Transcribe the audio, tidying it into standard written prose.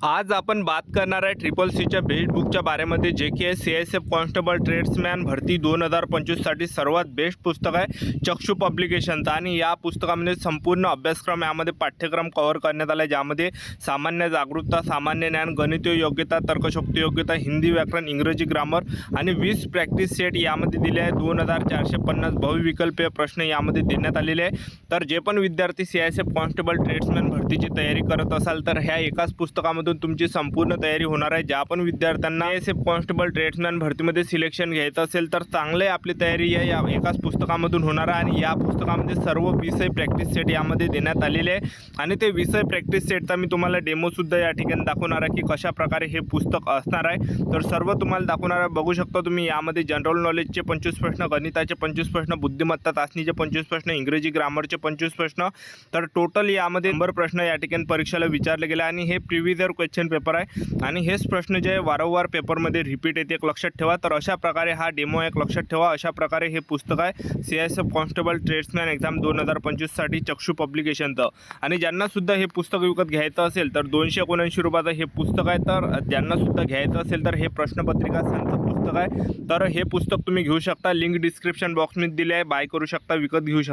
आज आपण बात करणार आहे ट्रिपल सीच्या बेस्ट बुकच्या बारेमध्ये, जे की आहे CISF कॉन्स्टेबल ट्रेड्समॅन भरती 2025साठी सर्वात बेस्ट पुस्तक आहे चक्षु पब्लिकेशनचं। आणि या पुस्तकामध्ये संपूर्ण अभ्यासक्रम यामध्ये पाठ्यक्रम कव्हर करण्यात आला आहे, ज्यामध्ये सामान्य जागरूकता, सामान्य ज्ञान, गणितीय योग्यता, तर्कशक्ती योग्यता, हिंदी व्याकरण, इंग्रजी ग्रामर आणि 20 प्रॅक्टिस सेट यामध्ये दिले आहे। 2450 बहुविकल्पीय प्रश्न यामध्ये देण्यात आलेले आहे। तर जे पण विद्यार्थी CISF कॉन्स्टेबल ट्रेड्समॅन भरतीची तयारी करत असाल तर ह्या एकाच पुस्तकामधून तुमची संपूर्ण तयारी होणार आहे। ज्या पण विद्यार्थ्यांना CISF कॉन्स्टेबल ट्रेड्समॅन भरतीमध्ये सिलेक्शन घ्यायचं असेल तर चांगले आपली तयारी या एकाच पुस्तकामधून होणार आहे। आणि या पुस्तकामध्ये सर्व विषय प्रॅक्टिस सेट यामध्ये देण्यात आलेले आहे आणि ते विषय प्रॅक्टिस सेटचा मी तुम्हाला डेमो सुद्धा या ठिकाणी दाखवणार आहे की कशा प्रकारे हे पुस्तक असणार आहे। तर सर्व तुम्हाला दाखवणार आहे। बघू शकता तुम्ही यामध्ये जनरल नॉलेजचे 25 प्रश्न, गणिताचे 25 प्रश्न, बुद्धिमत्ता चाचणीचे 25 प्रश्न, इंग्रजी ग्रामरचे 25 प्रश्न, तर टोटल यामध्ये 100 प्रश्न या ठिकाणी परीक्षेला विचारले गेले आणि हे प्रिव्हियस इयर क्वेश्चन पेपर आहे आणि हेच प्रश्न जे वारंवार पेपरमध्ये रिपीट येते, एक लक्षात ठेवा। तर अशा प्रकारे हा डेमो एक लक्षात ठेवा। अशा प्रकारे हे पुस्तक आहे CISF कॉन्स्टेबल ट्रेड्समॅन एक्झाम 2025साठी चक्षु पब्लिकेशनचं। आणि ज्यांना सुद्धा हे पुस्तक विकत घ्यायचं असेल तर 279 रुपयाचं हे पुस्तक आहे। तर ज्यांना सुद्धा घ्यायचं असेल तर हे प्रश्नपत्रिका संच पुस्तक आहे। तर हे पुस्तक तुम्ही घेऊ शकता, लिंक डिस्क्रिप्शन बॉक्समध्ये दिली आहे, बाय करू शकता, विकत घेऊ शकता।